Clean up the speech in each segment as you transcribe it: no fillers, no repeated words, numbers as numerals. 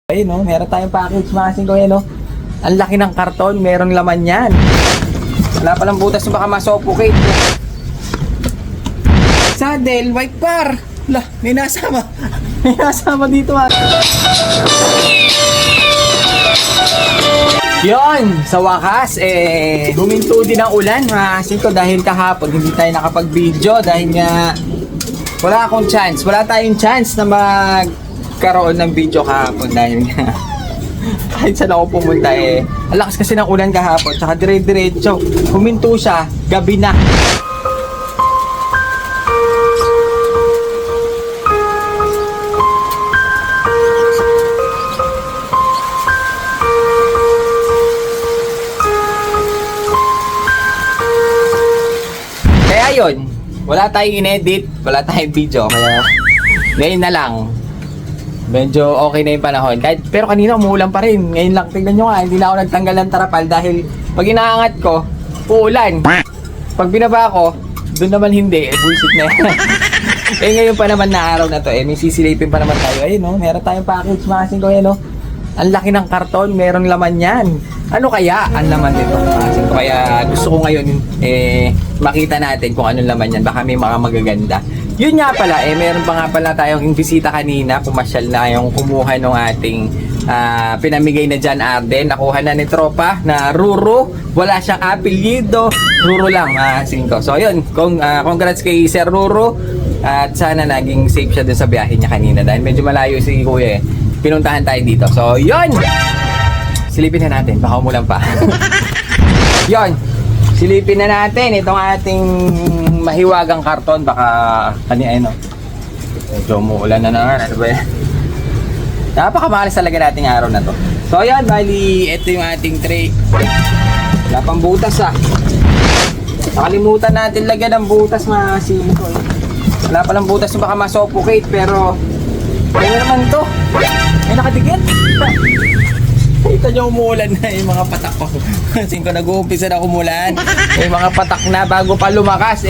Ayun no, meron tayong package mga kasing ko. Ayun no, ang laki ng karton, meron laman yan. Wala palang butas na baka masuffocate. Saddle, white bar. Lah, may nasama. May nasama dito ha. Yon, sa wakas, huminto din ang ulan mga kasing ko dahil kahapon hindi tayo nakapag-video dahil nga wala akong chance. Wala tayong chance na magkaroon ng video kahapon dahil nga kahit saan ako pumunta ang lakas kasi ng ulan kahapon tsaka dire-diretso huminto siya, gabi na. Kaya yun, wala tayong in-edit, wala tayong video kaya ngayon na lang medyo okay na yung panahon. Pero kanina umuulan pa rin. Ngayon lang, tignan nyo nga, hindi na ako nagtanggal ng tarapal dahil pag inaangat ko, uulan. Pag binaba ko, doon naman hindi. Bullshit na yan. Ngayon pa naman na araw na to, may sisilipin pa naman tayo. Ayun no, meron tayong package mga kasing ko. Ayun no, ang laki ng karton, meron laman yan. Ano kaya ang laman nito mga kasing ko? Kaya gusto ko ngayon, makita natin kung anong laman yan. Baka may mga magaganda. Yun nga pala, meron pa nga pala tayong bisita kanina, pumasyal na yung kumuha ng ating pinamigay na John Arden. Nakuha na ni Tropa na Ruro. Wala siyang apelyido, Ruro lang, singko. So yun, congrats kay Sir Ruro. At sana naging safe siya dun sa biyahe niya kanina dahil medyo malayo si Kuya pinuntahan tayo dito. So yun, silipin na natin, baka umulan pa. Yun, silipin na natin itong ating mahiwagang karton. Baka kanina medyo umuulan na naman. Ano ba yan? Napakamahalas talaga nating araw na to. So yan, bali ito yung ating tray. Wala pang butas nakalimutan natin lagyan ng butas mga singko. Wala palang butas na baka masuffocate. Pero ano naman to? May nakadikit. Ito nyo umuulan na yung mga patak ko. Kasi ko nag-uumpisa na umulan. Yung mga patak na bago pa lumakas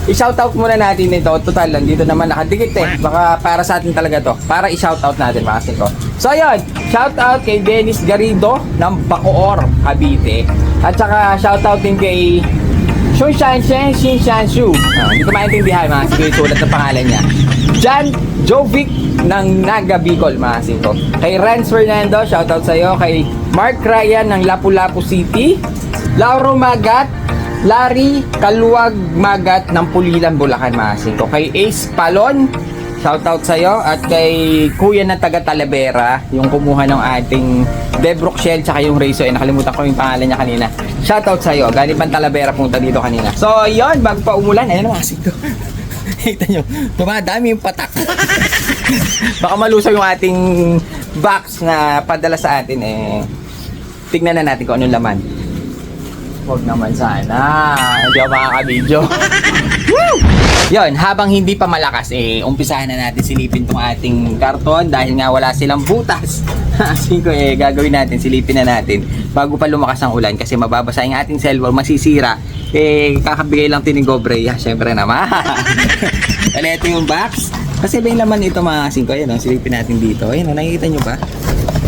i-shoutout muna natin ito. Total lang dito naman nakadikit baka para sa atin talaga to. Para i-shoutout natin mga kasing ko. So ayun, shoutout kay Dennis Garrido ng Bacoor, Cavite. At saka shoutout din kay Shunshanshen Shinshanshu. Hindi ko maintindihan mga kasing ko. Sulat ng pangalan niya. John Jovic ng Naga Bicol mga kasing ko. Kay Renz Fernando, shoutout sa iyo. Kay Mark Ryan ng Lapu-Lapu City. Lauro Magat, Larry Kaluwag Magat ng Pulilan, Bulacan mga kasing ko. Kay Ace Palon, shoutout sa iyo. At kay Kuya na taga Talavera, yung kumuha ng ating Debrook Shell tsaka yung Rezo. Nakalimutan ko yung pangalan niya kanina. Shoutout sa iyo. Galing pang Talavera, punta dito kanina. So yun, bago pa umulan, ayun mga kasing ko. Kita nyo, dumadami yung patak. Baka malusaw yung ating box na padala sa atin tignan na natin kung anong laman. Huwag naman sana, hindi ako makaka-video. Yun, habang hindi pa malakas umpisahan na natin silipin tong ating karton dahil nga wala silang butas. Kasi gagawin natin, silipin na natin bago pa lumakas ang ulan kasi mababasa yung ating cellphone, masisira. Kakabigay lang tining Gobre, syempre naman. Kaya ito yung box. Kasi may laman ito mga kasing ko. Ayan silipin natin dito. Ayan nakikita nyo ba?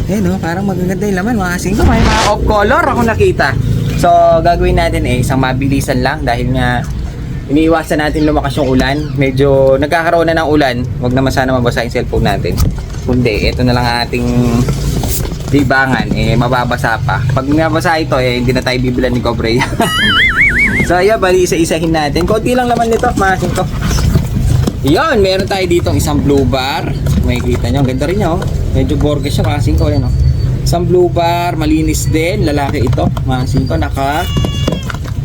Ayan parang magaganda yung laman mga kasing ko. May mga off color ako nakita. So gagawin natin isang mabilisan lang dahil nga iniiwasan natin lumakas yung ulan. Medyo nagkakaroon na ng ulan. Huwag naman sana mabasa yung cellphone natin. Kundi ito na lang ating libangan, mababasa pa. Pag nabasa ito hindi na tayo bibilan ni Gobre. So ayan, bali isa-isahin natin. Konti lang laman nito mga kasing ko. Yan, meron tayo dito isang blue bar. Makikita nyo, ang ganda rin nyo. Medyo gorgeous siya mga kasing ko. Ayan, isang blue bar, malinis din. Lalaki ito mga kasing ko.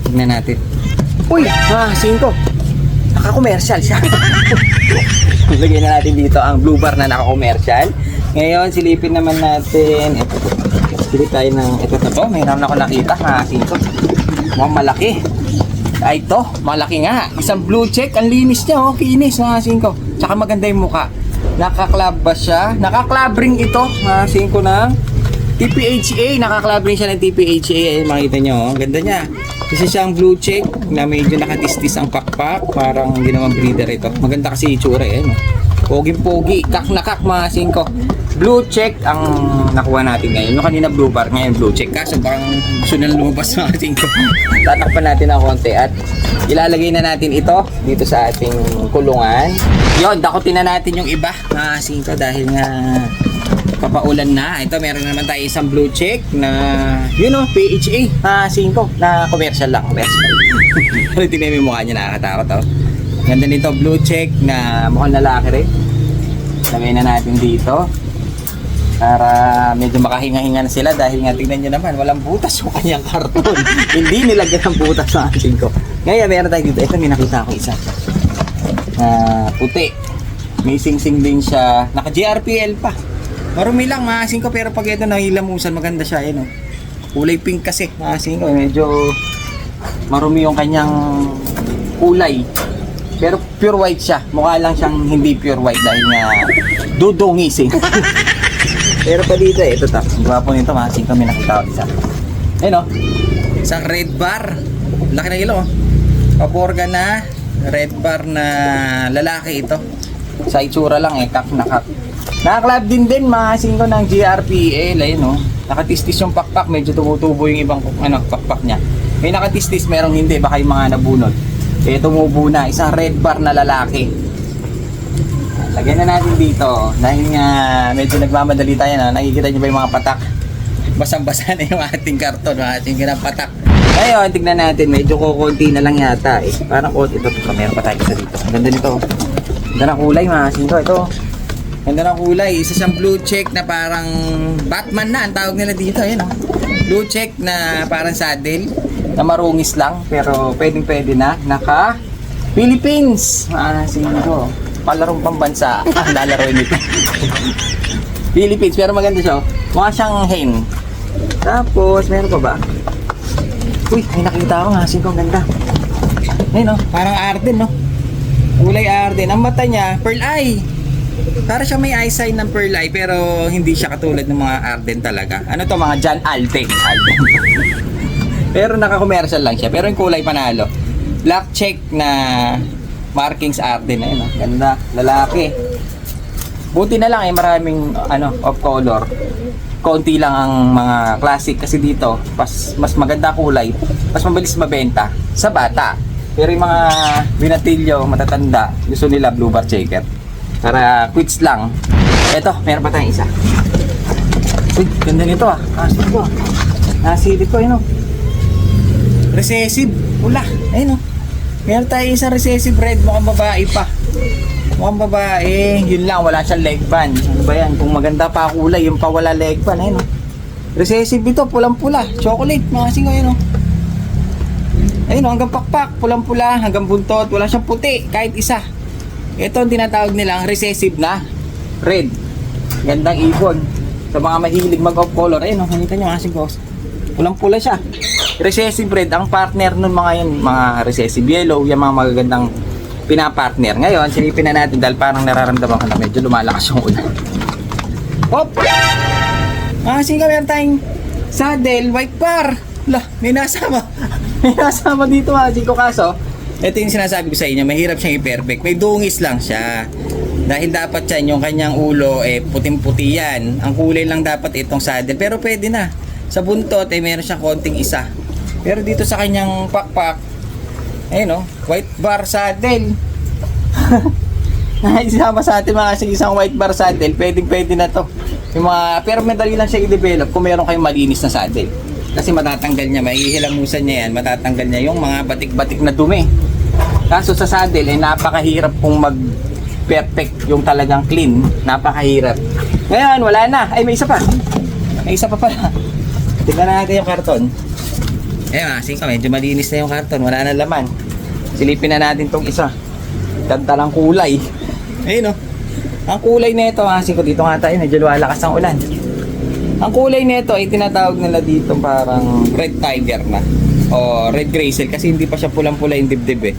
Tignan natin. Uy, mga kasing ko, naka-commercial siya. Lagyan na natin dito ang blue bar na naka-commercial. Ngayon, silipin naman natin. Ito. Silip tayo ng ito na to. Mayroon ako nakita mga kasing ko. Mukhang malaki. Ay ito, malaki nga. Isang blue check, ang linis niya kinis mga kasing ko. Tsaka maganda yung mukha. Naka-club ba siya? Naka-club ring ito mga kasing ko ng TPHA. Naka-club ring siya ng TPHA. Makita nyo, ang ganda niya. Isa siyang blue check na medyo nakatistis ang pakpak. Parang hindi naman breeder ito. Maganda kasi itsura Poging-pogi, kak na kak mga kasing ko. blue check ang nakuha natin ngayon. Yung kanina blue bar, ngayon blue check. Kaso parang gusto na lumabas ng ating ko. Tatakpan natin ng konti at ilalagay na natin ito dito sa ating kulungan. Yon, dakutin na natin yung iba mga singko dahil nga papaulan na. Ito meron naman tayo isang blue check na PHA na 5 na commercial lang. Pero tingnan mo yung mukha niya, nakakatakot oh. Ganda nito, blue check na mukhang lalaki rin. Lagay na natin dito para medyo makahinga-hinga na sila dahil nga tingnan nyo naman walang butas yung kanyang karton. Hindi nilagyan ng butas ng asin ko. Ngayon meron tayo dito, ito may nakita ako isa puti, may sing-sing din siya, naka GRPL pa, marumi lang mga asin ko, pero pag ito nahilamusan maganda siya. Yan, oh. Kulay pink kasi mga asin ko, medyo marumi yung kanyang kulay, pero pure white siya. Mukha lang siyang hindi pure white dahil nga dudungising. Pero pa dito ito ta. Gwapo nito, masing kami nakita ko isa. Ayun oh. Isang red bar. Laki na ilo oh. Paborga na red bar na lalaki ito. Sa itsura lang kak na kak. Naka-club din masing ko ng GRPL. Ayun oh. Nakatistis yung pakpak, medyo tumutubo yung ibang pakpak niya. May nakatistis, merong hindi, baka yung mga nabunod. Tumubo na, isang red bar na lalaki. Lagyan na natin dito dahil nga medyo nagmamadali tayo na. Nakikita nyo ba yung mga patak? Basang-basa na yung ating karton, ating ganang patak. Ngayon, tignan natin, medyo kukunti na lang yata eh. Parang konti ito, meron pa tayo isa dito. Ang ganda nito. Ganda ng kulay mga asin ko. Ito, ganda ng kulay. Isa siyang blue check na parang Batman na ang tawag nila dito. Ayan, oh. Blue check na parang saddle na marungis lang pero pwedeng-pwede na. Naka Philippines mga asin ko. Palarong pambansa ang lalaroin nito. Philippines, pero maganda siya. Mukha siyang hen. Tapos, meron pa ba? Uy, may nakita ako nga. Singkong ganda. Ayun, no? Parang Arden, no? Kulay Arden. Ang mata niya, pearl eye. Para siya may eye sign ng pearl eye, pero hindi siya katulad ng mga Arden talaga. Ano to, mga John Alden. Pero naka-commercial lang siya. Pero yung kulay panalo. Black check na markings Arden. Ayun, no? Ganda. Lalaki. Buti na lang maraming off color. Konti lang ang mga classic kasi dito mas maganda kulay, mas mabilis mabenta sa bata. Pero yung mga binatilyo, matatanda, gusto nila blue bar checker. Para quits lang. Eto, meron pa tayong isa. Uy, ganda nito ah. Kaso ko. Nasilip ko, yun o. Recessive. Pula. Ayun o. Meron tayong isang recessive red. Mukhang babae pa. Mukhang babae. Yun lang, wala siyang leg band. Ano ba yan? Kung maganda pa kulay, yung pa wala leg band. Ayun o. Recessive ito. Pulang-pula. Chocolate. Mga singo, ayun o. Ayun o, hanggang pakpak. Pulang-pula. Hanggang buntot. Wala siyang puti. Kahit isa. Ito ang tinatawag nilang recessive na red. Gandang ibon. Sa mga mahilig mag-off color. Ayun o, nakita nyo mga singo. Pulang-pula siya. Recessive red, ang partner nun mga yan, mga recessive yellow, yung mga magagandang pinapartner. Ngayon, silipin na natin dahil parang nararamdaman ko na medyo lumalakas yung ulan. Hop! Kasi nga meron tayong saddle, white bar. Lah, may nasama. May nasama dito mga ko kaso. Ito yung sinasabi ko sa inyo, mahirap siyang i-perfect. May dungis lang siya. Dahil dapat yan, yung kanyang ulo, puting-puti yan. Ang kulay lang dapat itong saddle. Pero pwede na. Sa buntot, meron siyang konting isa. Pero dito sa kanyang pakpak, ayun o, white bar saddle. Isama sa atin mga isang white bar saddle, pwede na to. Yung mga, pero madali lang siya i-develop kung meron kayong malinis na saddle. Kasi matatanggal niya, mahihilamusan niya yan, matatanggal niya yung mga batik-batik na dumi. Kaso sa saddle, napakahirap kung mag-perfect yung talagang clean. Napakahirap. Ngayon, wala na. Ay, may isa pa. May isa pa pala. Tignan natin yung karton. Ayun, medyo malinis na yung karton. Wala na laman. Silipin na natin tong isa. Ganda ng kulay. Ayun o. Ang kulay nito, ko dito nga tayo, medyo luwalakas ang ulan. Ang kulay nito ay tinatawag nila dito parang red tiger na. O red graysel kasi hindi pa siya pulang-pula yung dibdib eh.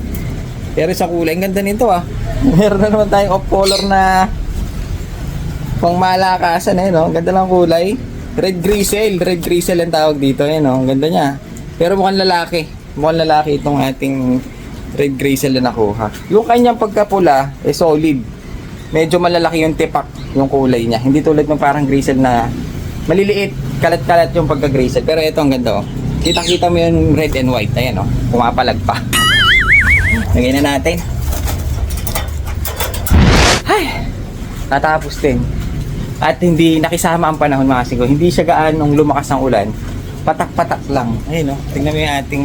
Pero sa kulay, ang ganda nito ah. Meron na naman tayong off color na pang malakasan eh no. Ganda ng kulay. Red grizzle ang tawag dito, no? Ang ganda niya. Pero mukhang lalaki. Mukhang lalaki itong ating red grizzle na nakuha. Yung kanyang pagkapula, solid. medyo malalaki yung tipak, yung kulay niya. Hindi tulad ng parang grizzle na maliliit, kalat-kalat yung pagka-grizzle. Pero ito ang ganda, oh. Kita-kita mo yung red and white. Ayan, oh. Pumapalag pa. Lagyan na natin. Ay! Natapos din. At hindi nakisama ang panahon, mga sigo. Hindi siya gaanong lumakas ang ulan. Patak-patak lang. Ayun, oh. Tingnan mo yung ating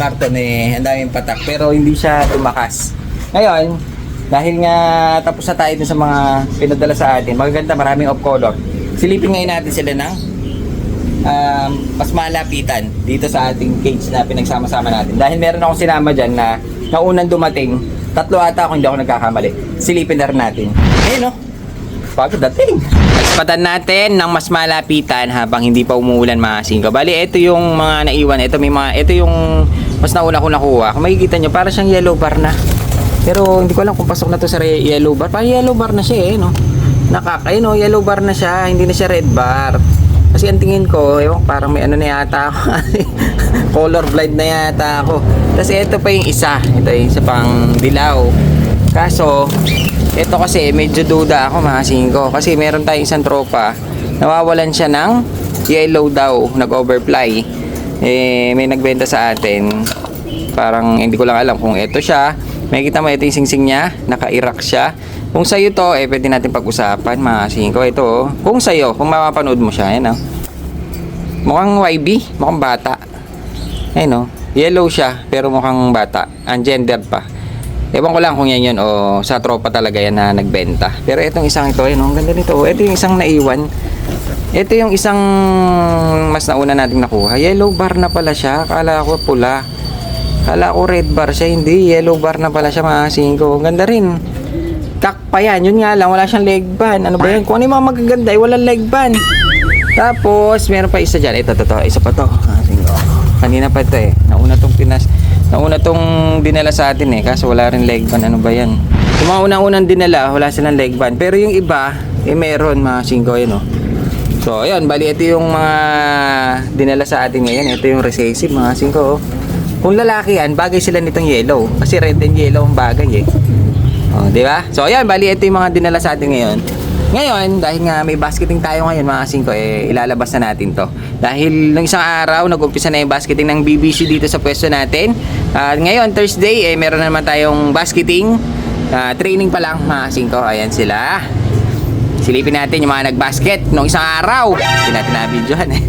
karton, eh. Ang daming patak. Pero hindi siya lumakas. Ngayon, dahil nga tapos na tayo dun sa mga pinadala sa atin, magaganda, maraming off color. Silipin ngayon natin sila ng mas malapitan dito sa ating cage na pinagsama-sama natin. Dahil meron akong sinama dyan na naunang dumating, 3 ata ako, hindi ako nagkakamali. Silipin na rin natin. Ayun, oh. Pagdating. Patan natin ng mas malapitan habang hindi pa umuulan, mga singko. Bali, ito yung mga naiwan. Ito yung mas nauna ko nakuha. Kung makikita nyo, para siyang yellow bar na. Pero hindi ko alam kung pasok na to sa yellow bar. Parang yellow bar na siya, eh, no? Ayun, no? Yellow bar na siya. Hindi na siya red bar. Kasi ang tingin ko, ewan, parang may ano na yata ako. Color blind na yata ako. Tapos ito pa yung isa. Ito yung isa pang dilaw. Kaso, ito kasi medyo duda ako, mga singko. Kasi meron tayong isang tropa. Nawawalan siya ng yellow daw. Nag-overfly. May nagbenta sa atin. Parang hindi ko lang alam kung ito siya. Makikita mo ito yung singsing niya. Naka-irak siya. Kung sa'yo to, pwede natin pag-usapan, mga singko. Ito, oh. Kung sa'yo, kung mapapanood mo siya, yan, oh. Mukhang YB. Mukhang bata. Ayun, oh. Yellow siya, pero mukhang bata. Ungendered pa. Ewan ko lang kung yan yun o sa tropa talaga yan na nagbenta. Pero itong isang ito, yun, ang ganda nito. Ito yung isang naiwan. Ito yung isang mas nauna nating nakuha. Yellow bar na pala siya. Kala ko pula. Kala ko red bar siya. Hindi, yellow bar na pala siya, mga singko. Ang ganda rin. Kak pa yan. Yun nga lang, wala siyang leg band. Ano ba yan? Kung ano yung mga magaganda, walang leg band. Tapos, meron pa isa dyan. Ito, isa pa to. Singko. Kanina pa ito, eh. Nauna tong dinala sa atin, eh, kaso wala rin leg band. Ano ba yan? Yung mga unang dinala, wala silang leg band. Pero yung iba, meron, mga singko, yun, oh. So, ayun, bali ito yung mga dinala sa atin ngayon. Ito yung recessive, mga singko, oh. Kung lalaki yan, bagay sila nitong yellow. Kasi red and yellow ang bagay, eh. Oh, di ba? So, ayun, bali ito yung mga dinala sa atin ngayon. Ngayon, dahil nga may basketing tayo ngayon, mga singko, ilalabas na natin to. Dahil ng isang araw, nag-umpisa na yung basketing ng BBC dito sa pwesto natin. Ngayon, Thursday, meron na naman tayong basketing. Training pa lang, mga singko. Ayan sila. Silipin natin yung mga nag-basket nung isang araw. Hindi natin na-videohan, eh.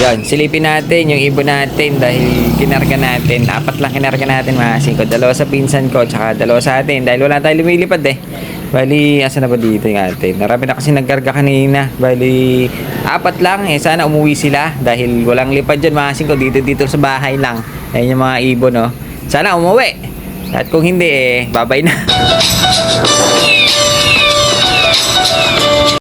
Yan, silipin natin yung ibon natin dahil kinarga natin. 4 lang kinarga natin, mga singko. 2 sa pinsan ko, tsaka 2 sa atin. Dahil wala tayong lumilipad, eh. Bali, asa na ba dito yung atin? Marami na kasi nagkarga kanina. Bali, 4 lang. Sana umuwi sila dahil walang lipad dyan, mga singko. Dito sa bahay lang. Ayun yung mga ibon, oh. Sana umuwi. At kung hindi, babay na.